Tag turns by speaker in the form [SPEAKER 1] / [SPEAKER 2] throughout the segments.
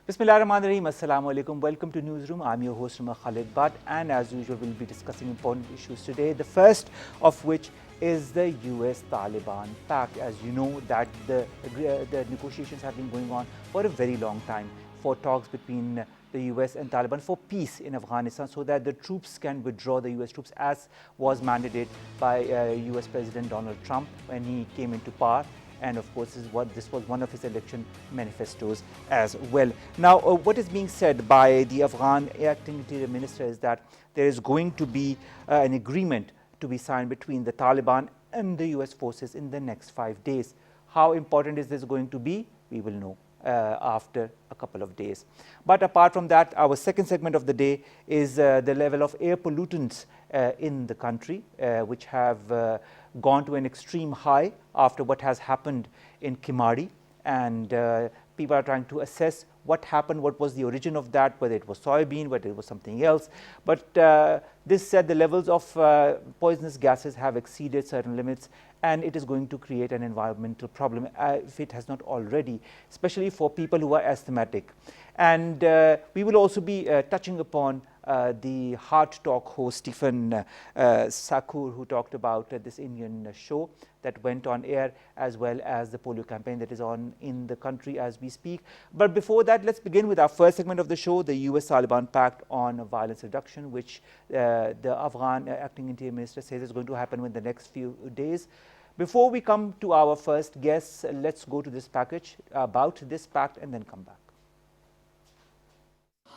[SPEAKER 1] Bismillahirrahmanirrahim. Assalamu alaikum. Welcome to Newsroom. I'm your host Khalid Butt, and as usual we'll be discussing important issues today. The first of which is the US Taliban pact. As you know that the negotiations have been going on for a very long time for talks between the US and Taliban for peace in Afghanistan so that the troops can withdraw, the US troops, as was mandated by US President Donald Trump when he came into power. And of course, this was one of his election manifestos as well. Now, what is being said by the Afghan acting interior minister is that there is going to be an agreement to be signed between the Taliban and the US forces in the next 5 days. How important is this going to be? We will know after a couple of days. But apart from that, our second segment of the day is the level of air pollutants in the country, which have gone to an extreme high after what has happened in Kimari, and people are trying to assess what happened, what was the origin of that, whether it was soybean, whether it was something else. But this said, the levels of poisonous gases have exceeded certain limits, and it is going to create an environmental problem if it has not already, especially for people who are asthmatic. And we will also be touching upon the Heart Talk host Stephen Sakur, who talked about this Indian show that went on air, as well as the polio campaign that is on in the country as we speak. But before that, let's begin with our first segment of the show, the US-Taliban Pact on Violence Reduction, which the Afghan acting interior minister says is going to happen in the next few days. Before we come to our first guest, let's go to this package about this pact and then come back.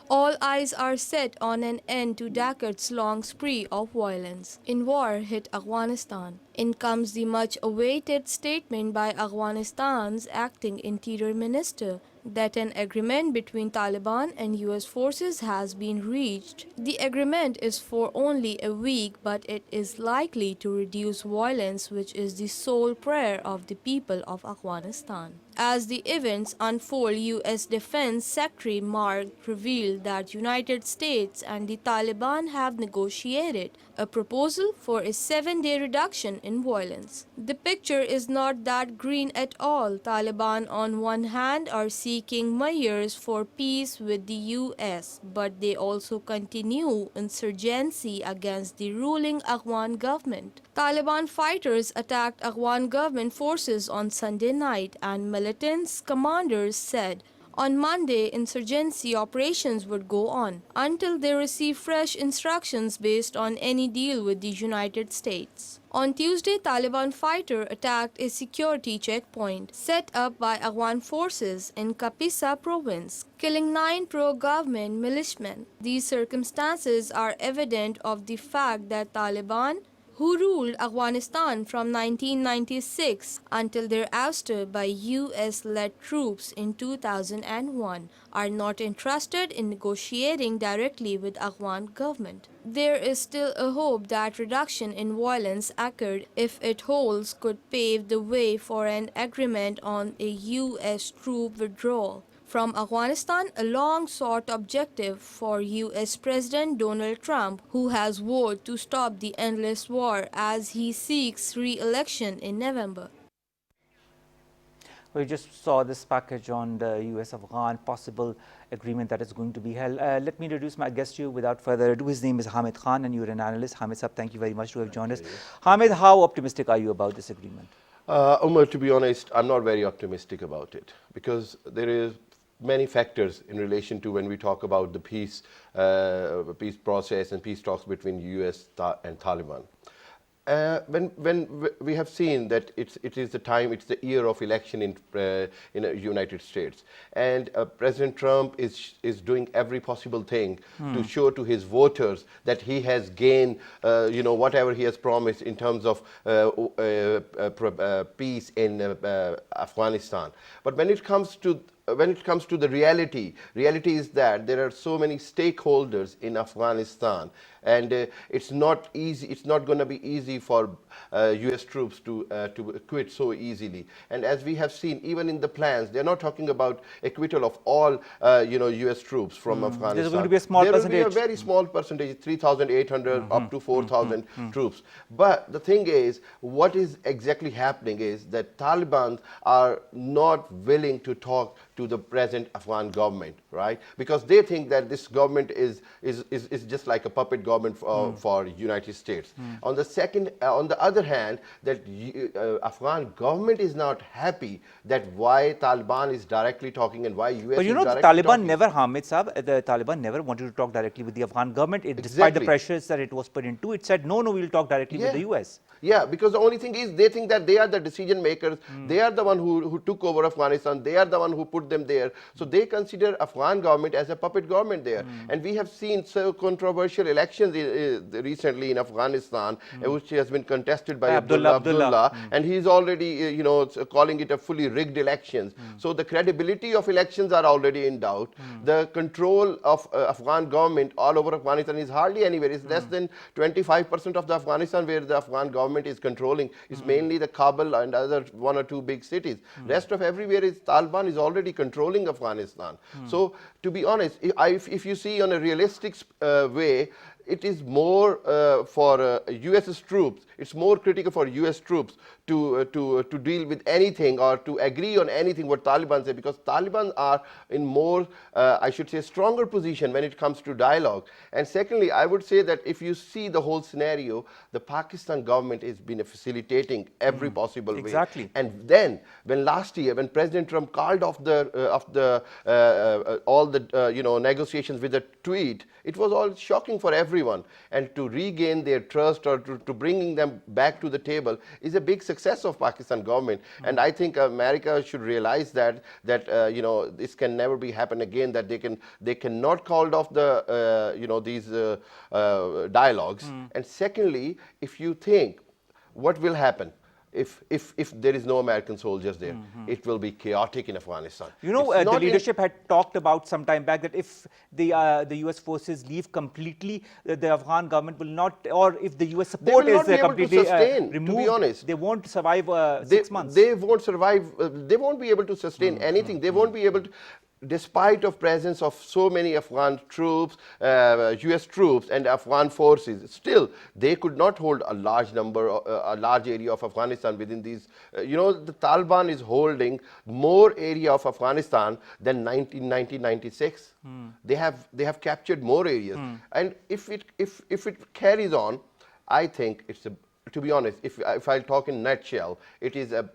[SPEAKER 2] All eyes are set on an end to decades-long spree of violence in war-hit Afghanistan. In comes the much-awaited statement by Afghanistan's acting interior minister that an agreement between Taliban and US forces has been reached. The agreement is for only a week, but it is likely to reduce violence, which is the sole prayer of the people of Afghanistan. As the events unfold, US Defense Secretary Mark revealed that United States and the Taliban have negotiated a proposal for a 7-day reduction in violence. The picture is not that green at all. Taliban on one hand are seeking measures for peace with the US, but they also continue insurgency against the ruling Afghan government. Taliban fighters attacked Afghan government forces on Sunday night, and militants commanders said on Monday, insurgency operations would go on until they receive fresh instructions based on any deal with the United States. On Tuesday, Taliban fighter attacked a security checkpoint set up by Afghan forces in Kapisa province, killing 9 pro-government militiamen. These circumstances are evident of the fact that Taliban, who ruled Afghanistan from 1996 until their ouster by US-led troops in 2001, are not interested in negotiating directly with Afghan government. There is still a hope that reduction in violence occurred, if it holds, could pave the way for an agreement on a US troop withdrawal from Afghanistan, a long-sought objective for US President Donald Trump, who has vowed to stop the endless war as he seeks re-election in November.
[SPEAKER 1] We just saw this package on the US-Afghan possible agreement that is going to be held. Let me introduce my guest to you without further ado. His name is Hamid Khan, and you're an analyst. Hamid Sab, thank you very much to have joined us. Hamid, how optimistic are you about this agreement?
[SPEAKER 3] Umar, to be honest, I'm not very optimistic about it, because there is many factors in relation to when we talk about the peace process and peace talks between US and Taliban. When we have seen that it is the time, it's the year of election in the United States, and President Trump is doing every possible thing to show to his voters that he has gained, whatever he has promised in terms of peace in Afghanistan. But when it comes to the reality is that there are so many stakeholders in Afghanistan, and it's not easy. It's not going to be easy for U.S. troops to quit so easily. And as we have seen, even in the plans, they're not talking about acquittal of all U.S. troops from Afghanistan.
[SPEAKER 1] There's going to be a small percentage.
[SPEAKER 3] There will be a very small percentage, 3,800 up to 4,000 troops. But the thing is, what is exactly happening is that Taliban are not willing to talk to to the present Afghan government, right? Because they think that this government is just like a puppet government for United States. On the other hand, that Afghan government is not happy that why Taliban is directly talking and why US
[SPEAKER 1] But
[SPEAKER 3] is
[SPEAKER 1] the
[SPEAKER 3] directly
[SPEAKER 1] Taliban
[SPEAKER 3] talking.
[SPEAKER 1] never, Hamid Saab, the Taliban never wanted to talk directly with the Afghan government. Despite the pressures that it was put into, it said, no, we will talk directly with the US.
[SPEAKER 3] Yeah, because the only thing is they think that they are the decision makers. They are the one who took over Afghanistan. They are the one who put them there. So they consider Afghan government as a puppet government there. And we have seen so controversial elections recently in Afghanistan, which has been contested by Abdullah. And he's already, calling it a fully rigged elections. So the credibility of elections are already in doubt. The control of Afghan government all over Afghanistan is hardly anywhere. It's less than 25% of the Afghanistan where the Afghan government is controlling. It's mainly the Kabul and other one or two big cities. Rest of everywhere is Taliban is already controlling Afghanistan. So to be honest, if you see on a realistic way, it is more for US troops, it's more critical for US troops to deal with anything or to agree on anything what Taliban say, because Taliban are in more, I should say, stronger position when it comes to dialogue. And secondly, I would say that if you see the whole scenario, the Pakistan government has been facilitating every possible way.
[SPEAKER 1] Exactly.
[SPEAKER 3] And then, when last year, when President Trump called off all the negotiations with a tweet, it was all shocking for everyone. And to regain their trust or to bringing them back to the table is a big success of Pakistan government. And I think America should realize that this can never be happen again. That they cannot call off these dialogues. And secondly, if you think what will happen if there is no American soldiers there, it will be chaotic in Afghanistan.
[SPEAKER 1] The leadership had talked about some time back that if the US forces leave completely, the Afghan government will not, or if the US support is completely removed,
[SPEAKER 3] to be honest,
[SPEAKER 1] they won't survive 6 months.
[SPEAKER 3] They won't survive. They won't be able to sustain anything. They won't be able to. Despite of presence of so many Afghan troops, US troops and Afghan forces, still they could not hold a large number, a large area of Afghanistan within these. The Taliban is holding more area of Afghanistan than 1996. They have captured more areas, and if it carries on, I think it's to be honest, if I talk in nutshell, it is a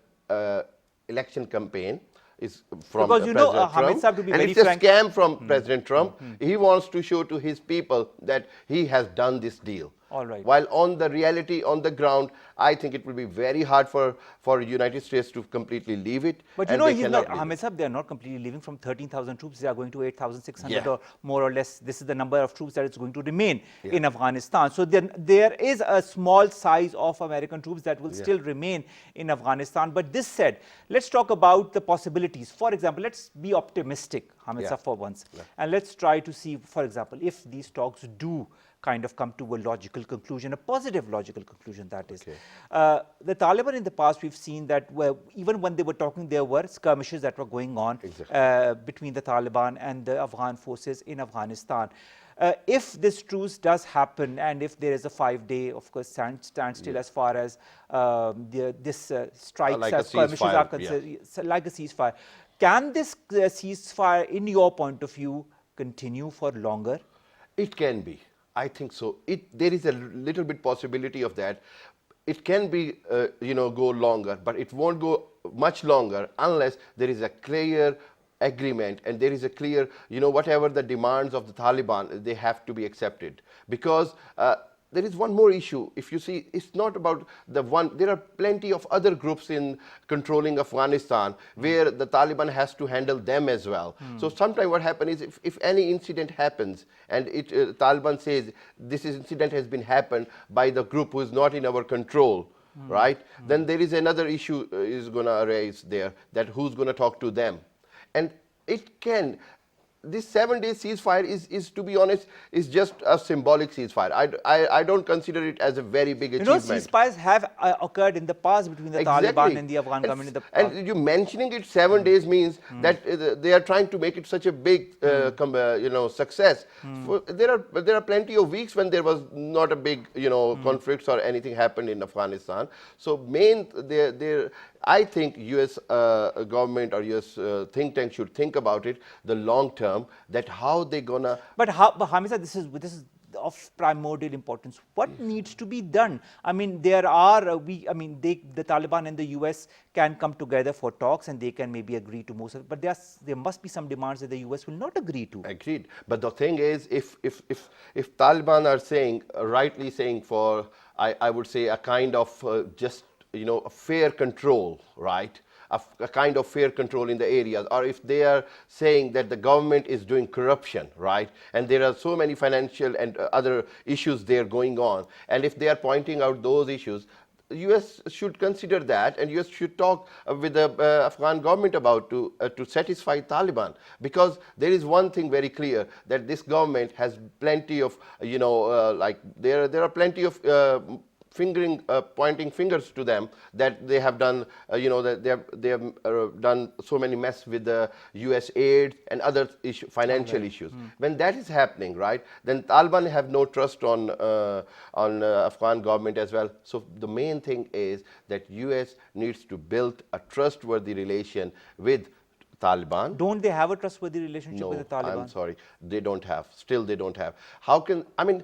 [SPEAKER 3] election campaign. Is from
[SPEAKER 1] because
[SPEAKER 3] President
[SPEAKER 1] Hamid Saab, to be
[SPEAKER 3] and
[SPEAKER 1] very
[SPEAKER 3] it's a
[SPEAKER 1] frank,
[SPEAKER 3] scam from President Trump. He wants to show to his people that he has done this deal.
[SPEAKER 1] All right.
[SPEAKER 3] While on the reality, on the ground, I think it will be very hard for United States to completely leave it.
[SPEAKER 1] But Hamid Saab, they are not completely leaving. From 13,000 troops, they are going to 8,600 or more or less. This is the number of troops that is going to remain in Afghanistan. So then there is a small size of American troops that will still remain in Afghanistan. But this said, let's talk about the possibilities. For example, let's be optimistic, Hamid Saab, for once. And let's try to see, for example, if these talks do kind of come to a logical conclusion, a positive logical conclusion, that is. The Taliban in the past, we've seen that even when they were talking, there were skirmishes that were going on between the Taliban and the Afghan forces in Afghanistan. If this truce does happen, and if there is a 5-day, of course, standstill as far as this strikes
[SPEAKER 3] like
[SPEAKER 1] as skirmishes are concerned, like a ceasefire, can this ceasefire, in your point of view, continue for longer?
[SPEAKER 3] It can be. I think so. There is a little bit possibility of that. It can be, go longer, but it won't go much longer unless there is a clear agreement and there is a clear, whatever the demands of the Taliban, they have to be accepted. Because there is one more issue. If you see, it's not about the one. There are plenty of other groups in controlling Afghanistan where the Taliban has to handle them as well. So sometimes what happens is if any incident happens and Taliban says this incident has been happened by the group who is not in our control, right? Then there is another issue is going to arise there, that who's going to talk to them. And it can. This 7-day ceasefire is, to be honest, is just a symbolic ceasefire. I don't consider it as a very big achievement.
[SPEAKER 1] Ceasefires have occurred in the past between the Taliban and the Afghan government in the past.
[SPEAKER 3] And you mentioning it 7 days means that they are trying to make it such a big, success. There are plenty of weeks when there was not a big, conflicts or anything happened in Afghanistan. So I think US government or US think tank should think about it the long term, that how they gonna.
[SPEAKER 1] But Hamisa, this is of primordial importance. What needs to be done? I mean, there are the Taliban and the US can come together for talks, and they can maybe agree to most of it. But there must be some demands that the US will not agree to.
[SPEAKER 3] Agreed. But the thing is, if Taliban are saying, rightly saying, for I would say a kind of just a fair control, right? A kind of fair control in the areas, or if they are saying that the government is doing corruption, right? And there are so many financial and other issues there going on, and if they are pointing out those issues, US should consider that, and US should talk with the Afghan government about to satisfy Taliban, because there is one thing very clear, that this government has plenty of like there are plenty of pointing fingers to them, that they have done that they have done so many mess with the US aid and other financial issues. When that is happening, right, then Taliban have no trust on Afghan government as well. So the main thing is that US needs to build a trustworthy relation with Taliban.
[SPEAKER 1] Don't they have a trustworthy relationship
[SPEAKER 3] No,
[SPEAKER 1] with the Taliban?
[SPEAKER 3] I'm sorry, they don't have. Still, they don't have. How can, I mean,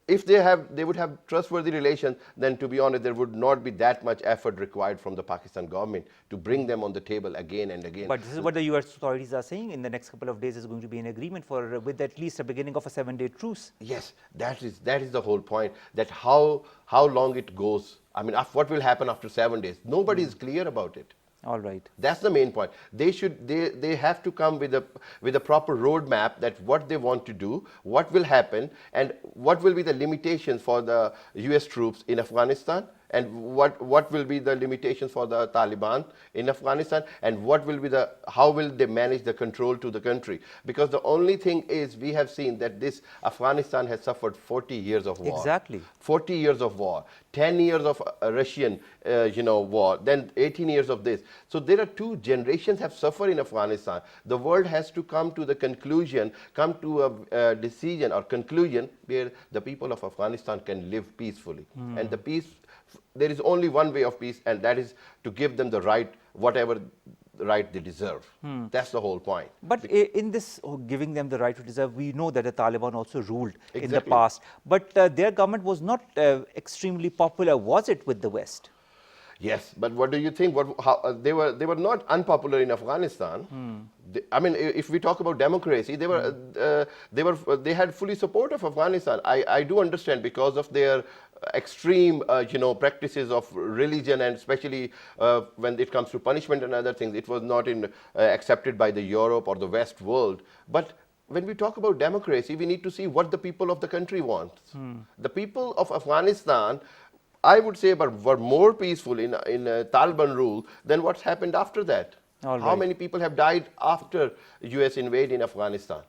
[SPEAKER 3] if they would have trustworthy relations, then to be honest, there would not be that much effort required from the Pakistan government to bring them on the table again and again.
[SPEAKER 1] But this is what the US authorities are saying. In the next couple of days, is going to be an agreement with at least a beginning of a 7-day truce.
[SPEAKER 3] Yes, that is the whole point. That how long it goes. I mean, what will happen after 7 days? Nobody is clear about it.
[SPEAKER 1] All right.
[SPEAKER 3] That's the main point. They have to come with a proper roadmap, that what they want to do, what will happen, and what will be the limitations for the US troops in Afghanistan, and what will be the limitations for the Taliban in Afghanistan, and how will they manage the control to the country. Because the only thing is, we have seen that this Afghanistan has suffered 40 years of war.
[SPEAKER 1] Exactly.
[SPEAKER 3] 40 years of war, 10 years of Russian war, then 18 years of this. So there are 2 generations have suffered in Afghanistan. The world has to come to the conclusion, come to a decision or conclusion where the people of Afghanistan can live peacefully. And the peace, there is only one way of peace, and that is to give them the right, whatever right they deserve. That's the whole point.
[SPEAKER 1] But in this giving them the right to deserve, we know that the Taliban also ruled in the
[SPEAKER 3] Exactly.
[SPEAKER 1] past. But their government was not extremely popular, was it, with the West?
[SPEAKER 3] Yes, but what do you think? They were not unpopular in Afghanistan. I mean, if we talk about democracy, they had fully support of Afghanistan. I do understand, because of their extreme practices of religion, and especially when it comes to punishment and other things, it was not accepted by the Europe or the West world. But when we talk about democracy, we need to see what the people of the country want. The people of Afghanistan, I would say, were more peaceful in Taliban rule than what's happened after that.
[SPEAKER 1] All
[SPEAKER 3] How
[SPEAKER 1] right.
[SPEAKER 3] many people have died after US invade in Afghanistan?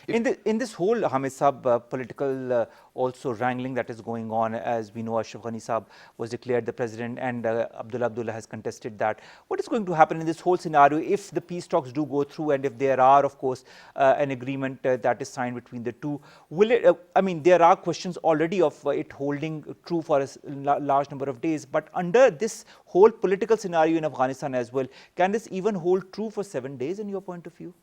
[SPEAKER 1] In this whole Hamid Saab political also wrangling that is going on, as we know, Ashraf Ghani Saab was declared the president, and Abdullah has contested that. What is going to happen in this whole scenario if the peace talks do go through, and if there are, of course, an agreement that is signed between the two? Will it? I mean, there are questions already of it holding true for a large number of days. But under this whole political scenario in Afghanistan as well, can this even hold true for 7 days, in your point of view?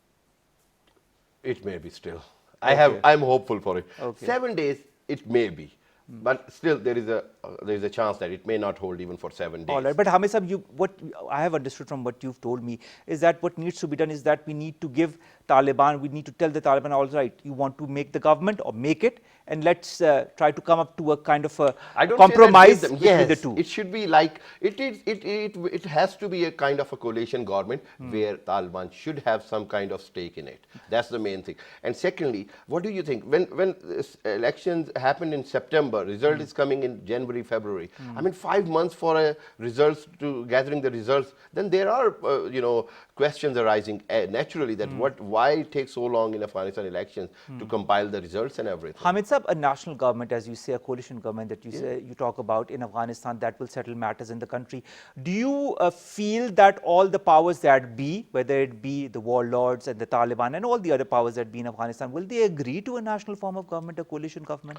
[SPEAKER 3] It may be still.
[SPEAKER 1] Okay.
[SPEAKER 3] I'm hopeful for it.
[SPEAKER 1] Okay.
[SPEAKER 3] 7 days, it may be. But still, there is a chance that it may not hold even for 7 days.
[SPEAKER 1] All right, but Hamid Saab, what I have understood from what you've told me is that what needs to be done is that we need to give Taliban, we need to tell the Taliban, all right, you want to make the government or make it, and let's try to come up to a kind of a compromise between the two.
[SPEAKER 3] It should be like it has to be a kind of a coalition government where Taliban should have some kind of stake in it. That's the main thing. And secondly, what do you think when elections happened in September, result is coming in January, February. I mean, 5 months for a results to gathering the results. Then there are questions arising naturally that why it takes so long in Afghanistan elections to compile the results and everything.
[SPEAKER 1] Hamid Saab, a national government, as you say, a coalition government that you talk about in Afghanistan that will settle matters in the country. Do you feel that all the powers that be, whether it be the warlords and the Taliban and all the other powers that be in Afghanistan, will they agree to a national form of government, a coalition government?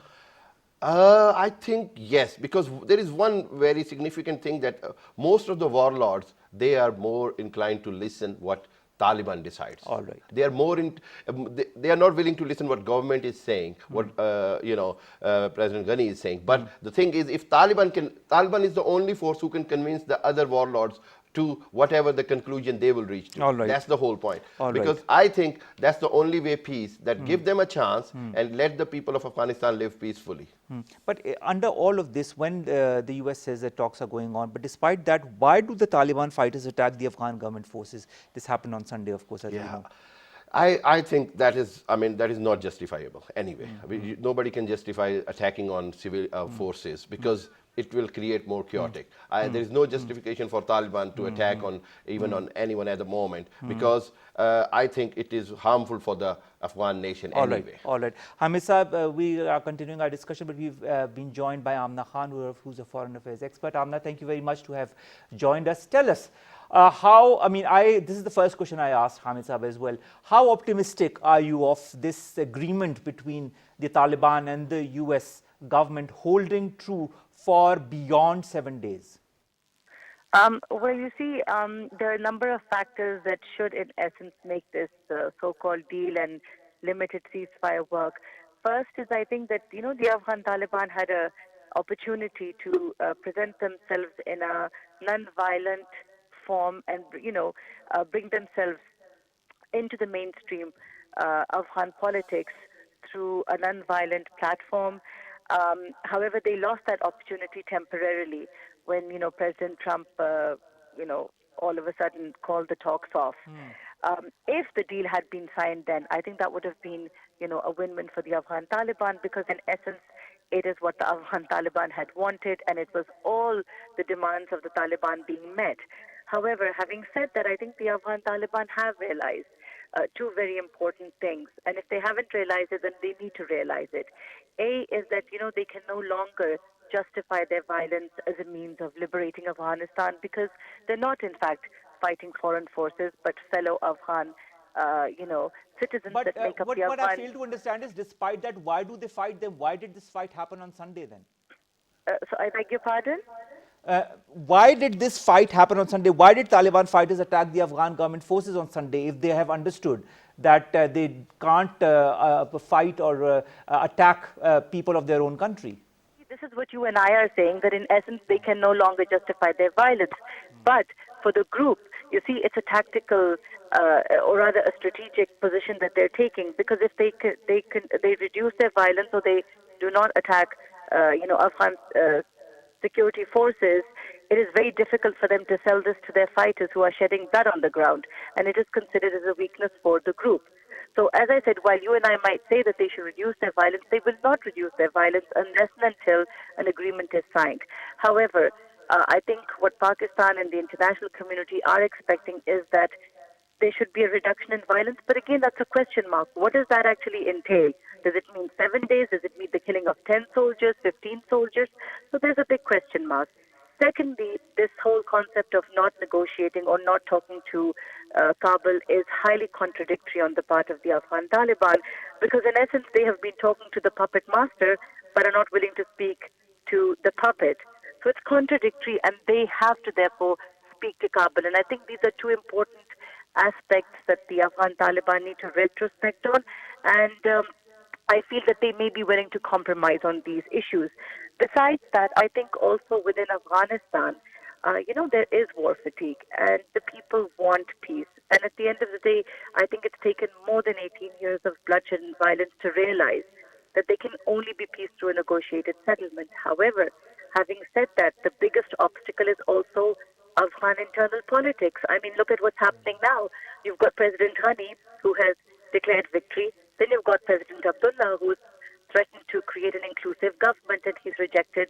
[SPEAKER 3] I think yes, because there is one very significant thing that most of the warlords, they are more inclined to listen what Taliban decides.
[SPEAKER 1] All right.
[SPEAKER 3] They are more they are not willing to listen what government is saying, what President Ghani is saying. But the thing is, if Taliban is the only force who can convince the other warlords to whatever the conclusion they will reach to.
[SPEAKER 1] All right.
[SPEAKER 3] That's the whole point.
[SPEAKER 1] All
[SPEAKER 3] Because
[SPEAKER 1] right.
[SPEAKER 3] I think that's the only way peace, that give them a chance and let the people of Afghanistan live peacefully.
[SPEAKER 1] But under all of this, when the US says that talks are going on, but despite that, why do the Taliban fighters attack the Afghan government forces? This happened on Sunday, of course, as we know.
[SPEAKER 3] I think that is, I mean, that is not justifiable anyway. I mean, nobody can justify attacking on civil forces because it will create more chaotic. There is no justification for Taliban to attack on even on anyone at the moment because I think it is harmful for the Afghan nation anyway.
[SPEAKER 1] All right. Hamid Saab, we are continuing our discussion, but we've been joined by Amna Khan, who's a foreign affairs expert. Amna, thank you very much to have joined us. Tell us this is the first question I asked Hamid Saab as well. How optimistic are you of this agreement between the Taliban and the US government holding true for beyond 7 days?
[SPEAKER 4] Well, you see, there are a number of factors that should, in essence, make this so-called deal and limited ceasefire work. First is, I think that the Afghan Taliban had a opportunity to present themselves in a non-violent form and bring themselves into the mainstream Afghan politics through a non-violent platform. However, they lost that opportunity temporarily when President Trump all of a sudden called the talks off. If the deal had been signed then, I think that would have been a win-win for the Afghan Taliban, because in essence it is what the Afghan Taliban had wanted, and it was all the demands of the Taliban being met. However, having said that, I think the Afghan Taliban have realized two very important things, and if they haven't realized it, then they need to realize it. A is that they can no longer justify their violence as a means of liberating Afghanistan, because they're not in fact fighting foreign forces but fellow Afghan citizens that make up the Afghan.
[SPEAKER 1] What I fail to understand is, despite that, why do they fight them? Why did this fight happen on Sunday then?
[SPEAKER 4] So I beg your pardon?
[SPEAKER 1] Why did this fight happen on Sunday? Why did Taliban fighters attack the Afghan government forces on Sunday if they have understood that they can't fight or attack people of their own country?
[SPEAKER 4] This is what you and I are saying, that in essence they can no longer justify their violence. But for the group, you see, it's a tactical or rather a strategic position that they're taking, because if they reduce their violence or they do not attack Afghan security forces, it is very difficult for them to sell this to their fighters who are shedding blood on the ground, and it is considered as a weakness for the group. So as I said, while you and I might say that they should reduce their violence, they will not reduce their violence unless and until an agreement is signed. However, I think what Pakistan and the international community are expecting is that there should be a reduction in violence. But again, that's a question mark. What does that actually entail? Does it mean 7 days? Does it mean the killing of 10 soldiers, 15 soldiers? So there's a big question mark. Secondly, this whole concept of not negotiating or not talking to Kabul is highly contradictory on the part of the Afghan Taliban, because in essence they have been talking to the puppet master but are not willing to speak to the puppet. So it's contradictory, and they have to therefore speak to Kabul. And I think these are two important aspects that the Afghan Taliban need to retrospect on, and I feel that they may be willing to compromise on these issues. Besides that, I think also within Afghanistan, there is war fatigue, and the people want peace. And at the end of the day, I think it's taken more than 18 years of bloodshed and violence to realize that there can only be peace through a negotiated settlement. However, having said that, the biggest obstacle is also Afghan internal politics. I mean, look at what's happening now. You've got President Ghani, who has declared victory. Then you've got President Abdullah, who's threatened to create an inclusive government, and he's rejected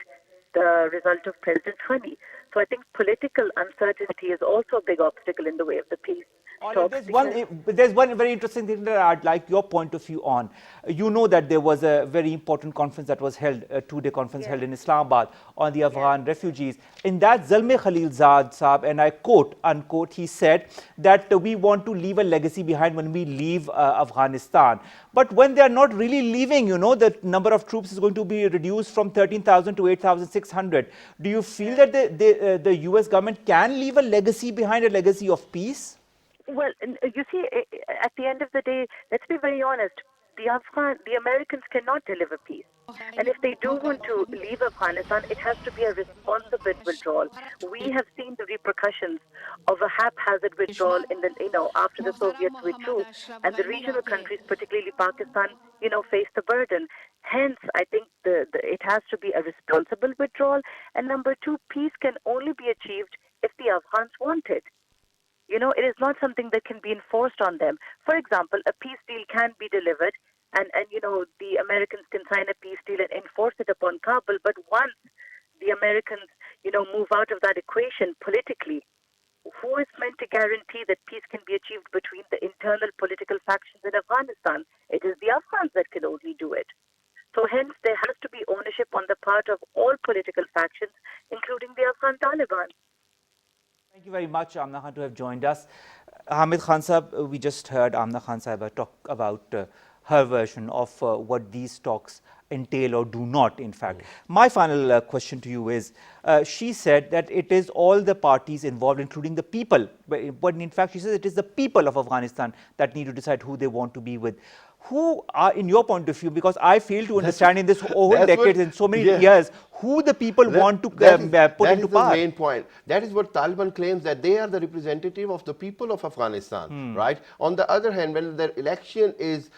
[SPEAKER 4] the result of President Ghani. So I think political uncertainty is also a big obstacle in the way of the peace. talks.
[SPEAKER 1] There's one very interesting thing that I'd like your point of view on. You know that there was a very important conference that was held, a two-day conference held in Islamabad on the Afghan refugees. In that, Zalmay Khalilzad Saab, and I quote, unquote, he said that we want to leave a legacy behind when we leave Afghanistan. But when they are not really leaving, you know, the number of troops is going to be reduced from 13,000 to 8,600. Do you feel that the US government can leave a legacy behind, a legacy of peace?
[SPEAKER 4] Well, you see, at the end of the day, let's be very honest. The Americans cannot deliver peace. And if they do want to leave Afghanistan, it has to be a responsible withdrawal. We have seen the repercussions of a haphazard withdrawal after the Soviets withdrew, and the regional countries, particularly Pakistan, face the burden. Hence, I think it has to be a responsible withdrawal. And number two, peace can only be achieved if the Afghans want it. It is not something that can be enforced on them. For example, a peace deal can be delivered, and the Americans can sign a peace deal and enforce it upon Kabul. But once the Americans, move out of that equation politically, who is meant to guarantee that peace can be achieved between the internal political factions in Afghanistan? It is the Afghans that can only do it. So hence, there has to be ownership on the part of all political factions, including the Afghan Taliban.
[SPEAKER 1] Thank you very much, Amna Khan, to have joined us. Hamid Khan Sahab, we just heard Amna Khan Sahib talk about her version of what these talks entail or do not, in fact. My final question to you is, she said that it is all the parties involved, including the people, but in fact she says it is the people of Afghanistan that need to decide who they want to be with. Who are, in your point of view, because I fail to understand in this whole decade, in so many years, who the people want to put into power.
[SPEAKER 3] That is the main point. That is what Taliban claims, that they are the representative of the people of Afghanistan, right? On the other hand, when the election is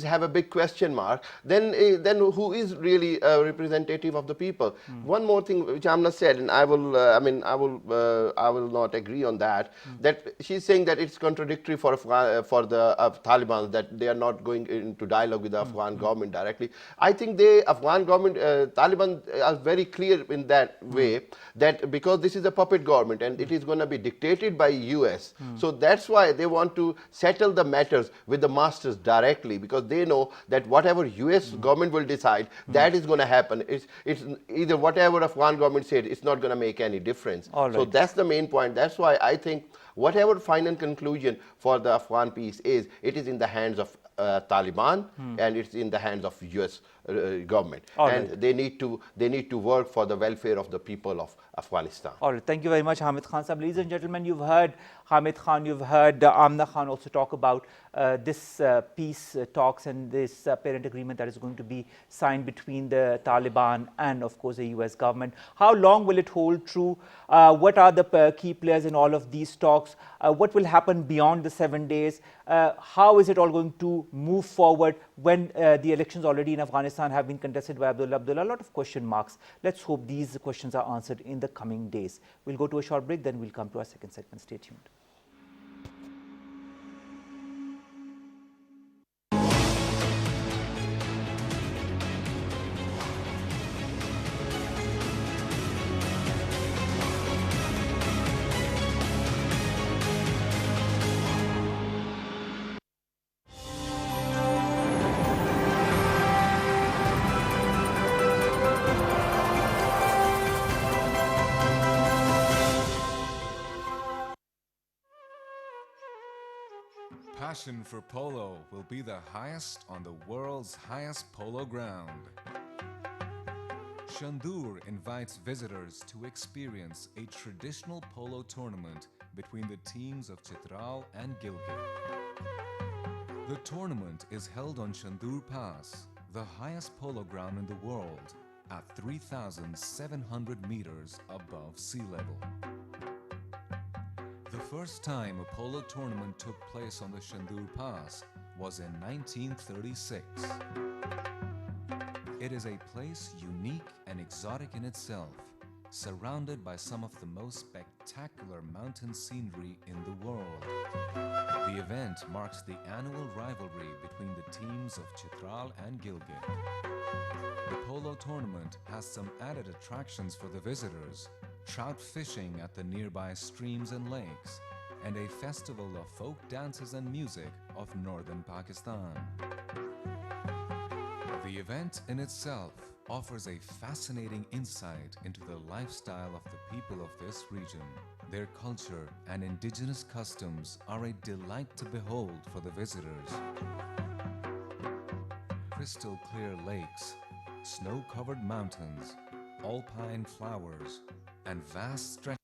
[SPEAKER 3] have a big question mark, then who is really a representative of the people? One more thing which Amna said, and I will not agree on that. That she's saying that it's contradictory for the Taliban, that they are not going into dialogue with the Afghan government directly. I think the Afghan government, Taliban are very clear in that way, that because this is a puppet government and it is going to be dictated by US, so that's why they want to settle the matters with the masters directly, because they know that whatever US government will decide, that is going to happen. It's either whatever Afghan government said, it's not going to make any difference. So that's the main point. That's why I think whatever final conclusion for the Afghan peace is, it is in the hands of Taliban, and it's in the hands of US government, and they need to work for the welfare of the people of Afghanistan.
[SPEAKER 1] All right, thank you very much, Hamid Khan Sahab. Ladies and gentlemen, you've heard Hamid Khan, you've heard Amna Khan also talk about this peace talks and this parent agreement that is going to be signed between the Taliban and, of course, the US government. How long will it hold true? What are the key players in all of these talks? What will happen beyond the 7 days? How is it all going to move forward when the elections already in Afghanistan have been contested by Abdullah Abdullah? A lot of question marks. Let's hope these questions are answered in the coming days. We'll go to a short break, then we'll come to our second segment. Stay tuned.
[SPEAKER 5] Passion for polo will be the highest on the world's highest polo ground. Shandur invites visitors to experience a traditional polo tournament between the teams of Chitral and Gilgit. The tournament is held on Shandur Pass, the highest polo ground in the world, at 3,700 meters above sea level. The first time a polo tournament took place on the Shandur Pass was in 1936. It is a place unique and exotic in itself, surrounded by some of the most spectacular mountain scenery in the world. The event marks the annual rivalry between the teams of Chitral and Gilgit. The polo tournament has some added attractions for the visitors: trout fishing at the nearby streams and lakes, and a festival of folk dances and music of northern Pakistan. The event in itself offers a fascinating insight into the lifestyle of the people of this region. Their culture and indigenous customs are a delight to behold for the visitors. Crystal clear lakes, snow-covered mountains, alpine flowers, and vast stretches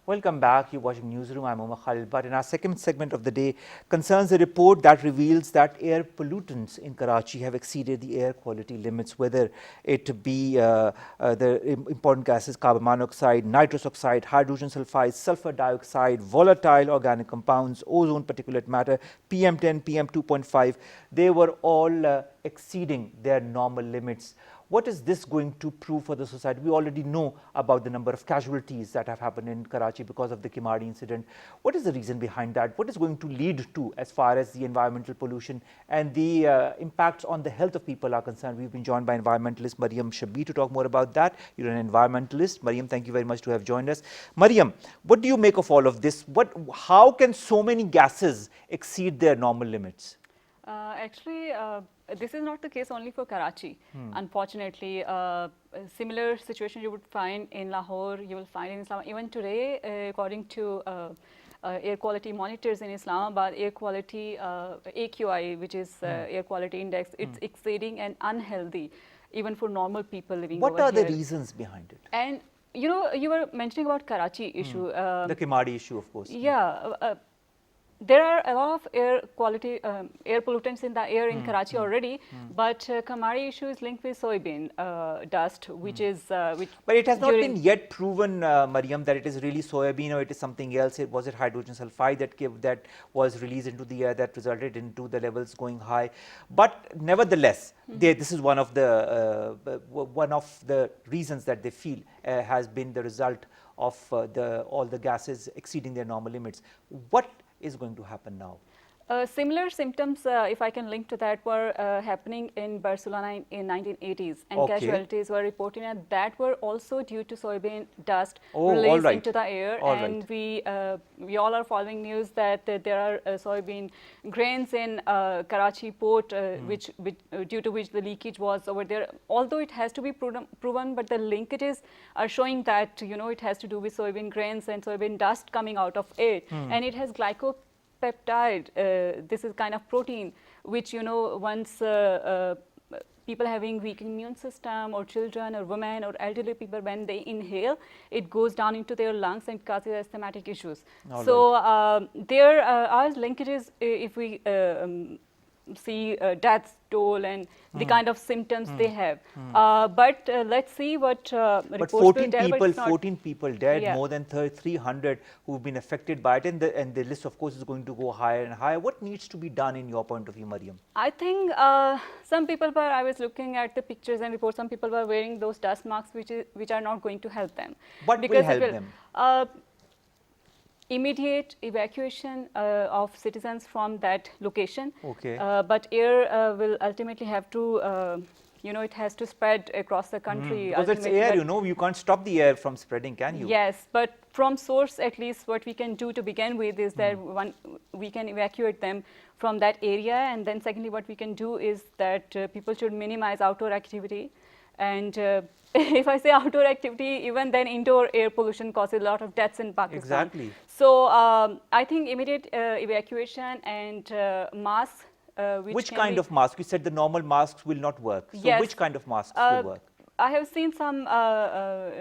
[SPEAKER 1] Welcome back. You're watching Newsroom. I'm Omar Khalid. But in our second segment of the day concerns a report that reveals that air pollutants in Karachi have exceeded the air quality limits, whether it be the important gases carbon monoxide, nitrous oxide, hydrogen sulfide, sulfur dioxide, volatile organic compounds, ozone particulate matter, PM10, PM2.5. They were all exceeding their normal limits. What is this going to prove for the society? We already know about the number of casualties that have happened in Karachi because of the Kimari incident. What is the reason behind that? What is going to lead to as far as the environmental pollution and the impacts on the health of people are concerned? We've been joined by environmentalist Mariam Shabir to talk more about that. You're an environmentalist. Mariam, thank you very much to have joined us. Mariam, what do you make of all of this? How can so many gases exceed their normal limits?
[SPEAKER 6] Actually, this is not the case only for Karachi. Unfortunately, similar situation you would find in Lahore, you will find in Islam. Even today, according to air quality monitors in Islamabad, air quality AQI, which is air quality index, it's exceeding and unhealthy, even for normal people living over here.
[SPEAKER 1] What are the reasons behind it?
[SPEAKER 6] And you know, you were mentioning about Karachi issue.
[SPEAKER 1] The Kimari issue, of course.
[SPEAKER 6] Yeah. There are a lot of air quality, air pollutants in the air in Karachi already, but Kimari issue is linked with soybean dust, which is
[SPEAKER 1] But it has not been yet proven, Mariam, that it is really soybean or it is something else. Was it hydrogen sulfide that was released into the air that resulted into the levels going high? But nevertheless, this is one of the reasons that they feel has been the result of all the gases exceeding their normal limits. What is going to happen now?
[SPEAKER 6] Similar symptoms, if I can link to that, were happening in Barcelona in 1980s, and casualties were reported, and that were also due to soybean dust released into the air. And we all are following news that there are soybean grains in Karachi port, which due to which the leakage was over there. Although it has to be proven, but the linkages are showing that it has to do with soybean grains and soybean dust coming out of it, and it has glycopeptide. This is kind of protein which once people having weak immune system or children or women or elderly people, when they inhale, it goes down into their lungs and causes asthmatic issues. There are linkages if we see death toll and the kind of symptoms they have. But let's see what reports will tell.
[SPEAKER 1] 14 people dead, more than 300 who've been affected by it, and the list, of course, is going to go higher and higher. What needs to be done in your point of view, Mariam?
[SPEAKER 6] I think some people were, I was looking at the pictures and reports, some people were wearing those dust masks which are not going to help them.
[SPEAKER 1] What will help them?
[SPEAKER 6] Immediate evacuation of citizens from that location.
[SPEAKER 1] Okay.
[SPEAKER 6] But air will ultimately have to, it has to spread across the country.
[SPEAKER 1] Because it's air, you can't stop the air from spreading, can you?
[SPEAKER 6] Yes, but from source, at least what we can do to begin with is that we can evacuate them from that area. And then secondly, what we can do is that people should minimize outdoor activity. And if I say outdoor activity, even then indoor air pollution causes a lot of deaths in Pakistan.
[SPEAKER 1] Exactly.
[SPEAKER 6] So I think immediate evacuation and masks.
[SPEAKER 1] Which kind of mask? You said the normal masks will not work. So
[SPEAKER 6] yes.
[SPEAKER 1] Which kind of masks will work?
[SPEAKER 6] I have seen some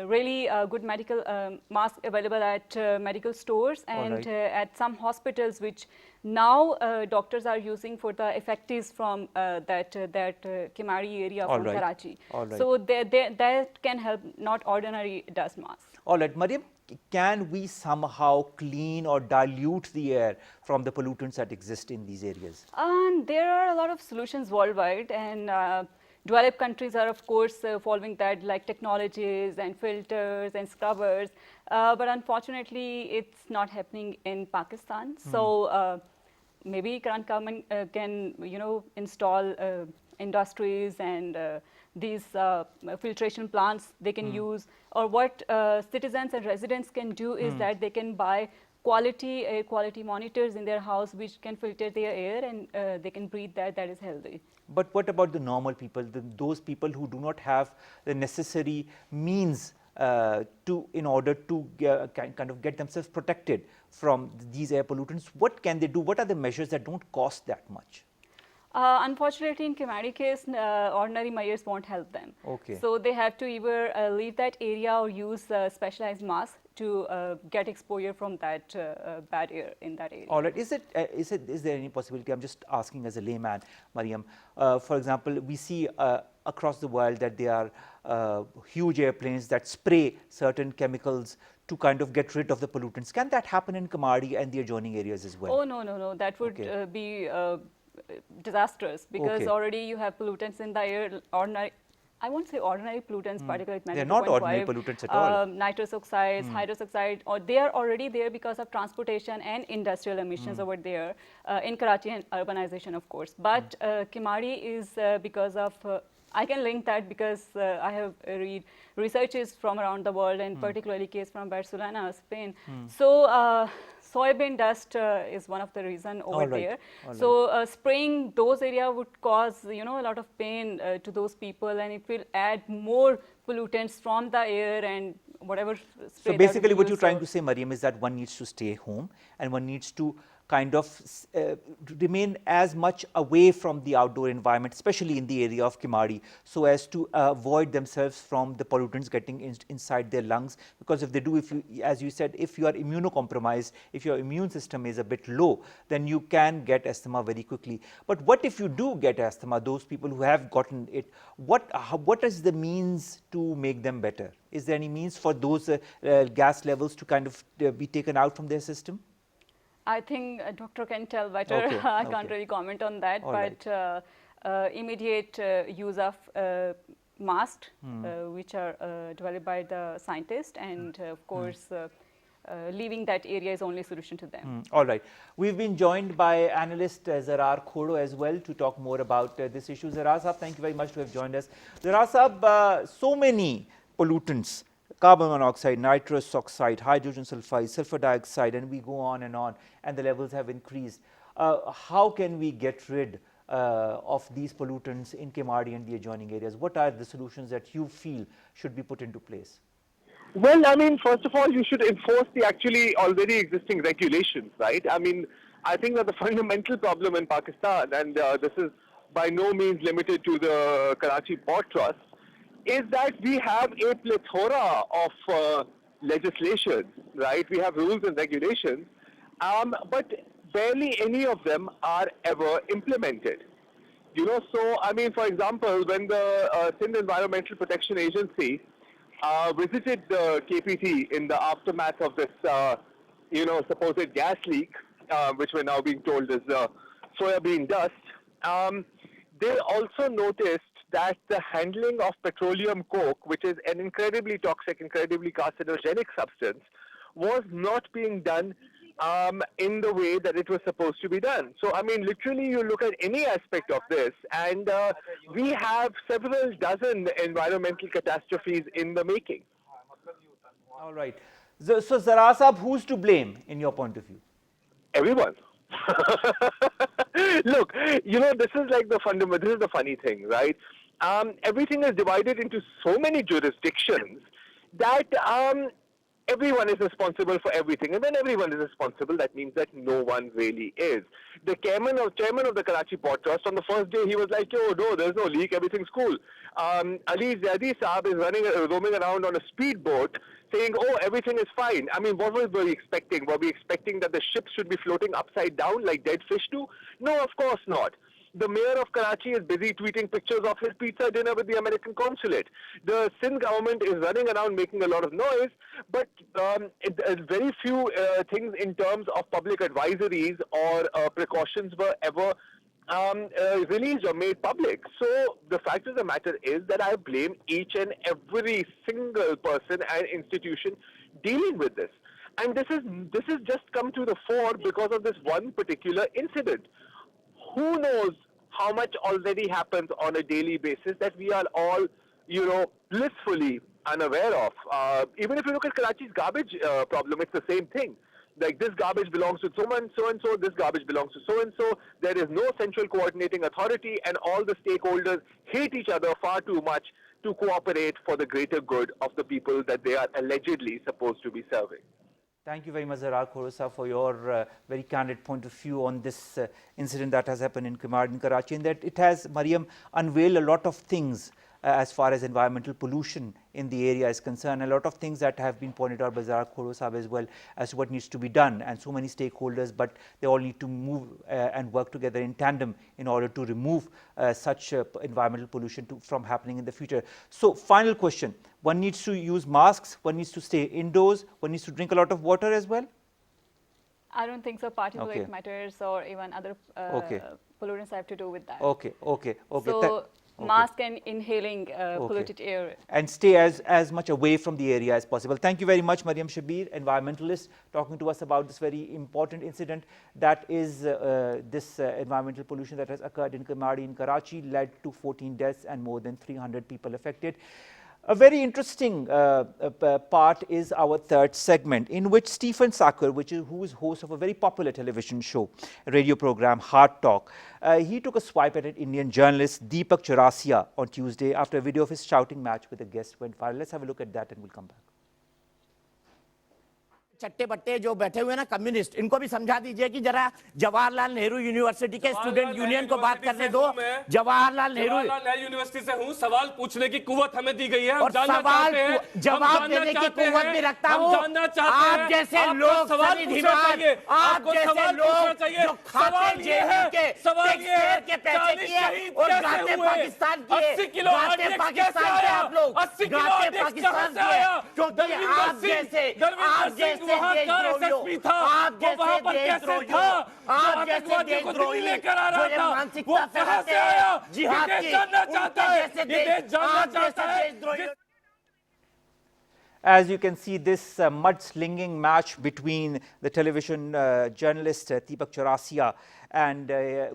[SPEAKER 6] really good medical masks available at medical stores and at some hospitals, which now doctors are using for the effects from that Kimari area from Karachi. So that can help, not ordinary dust masks.
[SPEAKER 1] All right, Mariam, can we somehow clean or dilute the air from the pollutants that exist in these areas?
[SPEAKER 6] There are a lot of solutions worldwide, and developed countries are, of course, following that, like technologies and filters and scrubbers. But unfortunately, it's not happening in Pakistan. So maybe current government can, install industries and these filtration plants they can use. Or what citizens and residents can do is that they can buy air quality monitors in their house which can filter their air, and they can breathe that is healthy.
[SPEAKER 1] But what about the normal people, those people who do not have the necessary means in order to kind of get themselves protected from these air pollutants? What can they do? What are the measures that don't cost that much?
[SPEAKER 6] Unfortunately, in Kimari case, ordinary mayors won't help them.
[SPEAKER 1] Okay.
[SPEAKER 6] So they have to either leave that area or use specialized masks to get exposure from that bad air in that area.
[SPEAKER 1] All right. Is there any possibility? I'm just asking as a layman, Mariam. For example, we see across the world that there are huge airplanes that spray certain chemicals to kind of get rid of the pollutants. Can that happen in Kamadi and the adjoining areas as well?
[SPEAKER 6] Oh, no. That would be disastrous, because already you have pollutants in the air. I won't say ordinary pollutants, particulate matter.
[SPEAKER 1] They're not ordinary pollutants at all.
[SPEAKER 6] Nitrous oxides, hydrous oxide, or they are already there because of transportation and industrial emissions over there in Karachi and urbanization, of course. But Kimari is because of I can link that because I have read researches from around the world, and particularly case from Barcelona, Spain. So soybean dust is one of the reason over there. So spraying those areas would cause a lot of pain to those people, and it will add more pollutants from the air and whatever spray.
[SPEAKER 1] So basically what you're trying to say, Mariam, is that one needs to stay home and one needs to kind of remain as much away from the outdoor environment, especially in the area of Kimari, so as to avoid themselves from the pollutants getting inside their lungs. Because if they do, as you said, if you are immunocompromised, if your immune system is a bit low, then you can get asthma very quickly. But what if you do get asthma, those people who have gotten it, what is the means to make them better? Is there any means for those gas levels to kind of be taken out from their system?
[SPEAKER 6] I think a doctor can tell better. Okay. I can't really comment on that. All but immediate use of masks, which are developed by the scientists, and of course, leaving that area is only solution to them.
[SPEAKER 1] All right. We've been joined by analyst Zarar Khodo as well to talk more about this issue. Zarar Sahab, thank you very much to have joined us. Zarar Sahab, so many pollutants, carbon monoxide, nitrous oxide, hydrogen sulfide, sulfur dioxide, and we go on, and the levels have increased. How can we get rid of these pollutants in Kimari and the adjoining areas? What are the solutions that you feel should be put into place?
[SPEAKER 7] Well, I mean, first of all, you should enforce the actually already existing regulations, right? I mean, I think that the fundamental problem in Pakistan, and this is by no means limited to the Karachi Port Trust, is that we have a plethora of legislation, right? We have rules and regulations, but barely any of them are ever implemented. So, I mean, for example, when the Sindh Environmental Protection Agency visited the KPT in the aftermath of this, supposed gas leak, which we're now being told is soybean dust, they also noticed that the handling of petroleum coke, which is an incredibly toxic, incredibly carcinogenic substance, was not being done in the way that it was supposed to be done. So, I mean, literally, you look at any aspect of this, and we have several dozen environmental catastrophes in the making.
[SPEAKER 1] All right. So, Zarar Sahab, who's to blame in your point of view?
[SPEAKER 7] Everyone. Look, this is like this is the funny thing, right? Everything is divided into so many jurisdictions that everyone is responsible for everything. And when everyone is responsible, that means that no one really is. The chairman of the Karachi Port Trust, on the first day, he was like, "Yo, no, there's no leak, everything's cool." Ali Zadi Saab is roaming around on a speedboat saying, "Oh, everything is fine." I mean, what were we expecting? Were we expecting that the ships should be floating upside down like dead fish do? No, of course not. The mayor of Karachi is busy tweeting pictures of his pizza dinner with the American consulate. The Sindh government is running around making a lot of noise, but very few things in terms of public advisories or precautions were ever released or made public. So the fact of the matter is that I blame each and every single person and institution dealing with this. And this is just come to the fore because of this one particular incident. Who knows how much already happens on a daily basis that we are all, blissfully unaware of. Even if you look at Karachi's garbage problem, it's the same thing. Like, this garbage belongs to so and so, this garbage belongs to so and so. There is no central coordinating authority, and all the stakeholders hate each other far too much to cooperate for the greater good of the people that they are allegedly supposed to be serving.
[SPEAKER 1] Thank you very much, Zarar Khorusa, for your very candid point of view on this incident that has happened in Karachi, and that it has, Mariam, unveiled a lot of things as far as environmental pollution in the area is concerned. A lot of things that have been pointed out by Zarar Khorusa as well as to what needs to be done, and so many stakeholders, but they all need to move and work together in tandem in order to remove such environmental pollution from happening in the future. So, final question. One needs to use masks, one needs to stay indoors, one needs to drink a lot of water as well?
[SPEAKER 6] I don't think so. Particulate matters or even other pollutants have to do with that.
[SPEAKER 1] Okay.
[SPEAKER 6] So, mask and inhaling polluted air.
[SPEAKER 1] And stay as much away from the area as possible. Thank you very much, Mariam Shabir, environmentalist, talking to us about this very important incident that is this environmental pollution that has occurred in Kamadi in Karachi, led to 14 deaths and more than 300 people affected. A very interesting part is our third segment, in which Stephen Sakur, who is host of a very popular television show, a radio program, Hard Talk, he took a swipe at an Indian journalist, Deepak Chaurasia, on Tuesday after a video of his shouting match with a guest went viral. Let's have a look at that and we'll come back.
[SPEAKER 8] चट्टे बट्टे जो बैठे हुए ना communist, इनको भी समझा दीजिए कि जरा जवाहरलाल नेहरू यूनिवर्सिटी के स्टूडेंट यूनियन को बात करने दो। जवाहरलाल नेहरू
[SPEAKER 9] यूनिवर्सिटी से हूं, सवाल पूछने की कुव्वत हमें दी गई है, हम
[SPEAKER 8] जानना चाहते हैं, जवाब देने की कुव्वत भी रखता हूं। आप जैसे लोग सनी दिमाग, आप जैसे लोग जो खाते जेल के टैक्सपेयर के पैसे किए और गाते पाकिस्तान किए, गाते पाकिस्तान के आप लोग, गाते पाकिस्तान किए, क्योंकि आप जैसे वहाँ का एसएसपी था, वो वहाँ पर कैसे था, आतंकवादियों को दिल्ली लेकर आ रहा था, वो कहाँ से आया, ये देश जानना चाहता है, ये देश जानना चाहता है।
[SPEAKER 1] As you can see, this mudslinging match between the television journalist Deepak Chaurasia and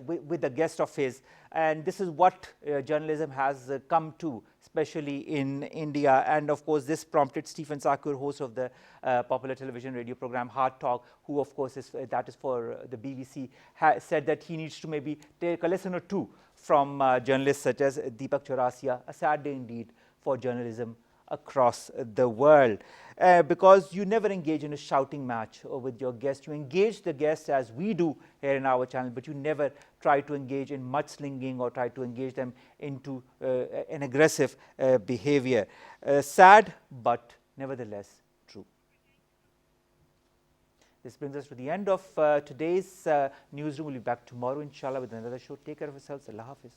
[SPEAKER 1] with the guest of his, and this is what journalism has come to, especially in India. And of course, this prompted Stephen Sakur, host of the popular television radio program Hard Talk, who of course is for the BBC, said that he needs to maybe take a lesson or two from journalists such as Deepak Chaurasia. A sad day indeed for journalism across the world, because you never engage in a shouting match with your guest. You engage the guest as we do here in our channel, but you never try to engage in mudslinging or try to engage them into an aggressive behavior. Sad, but nevertheless true. This brings us to the end of today's newsroom. We'll be back tomorrow, inshallah, with another show. Take care of yourselves. Allah Hafiz.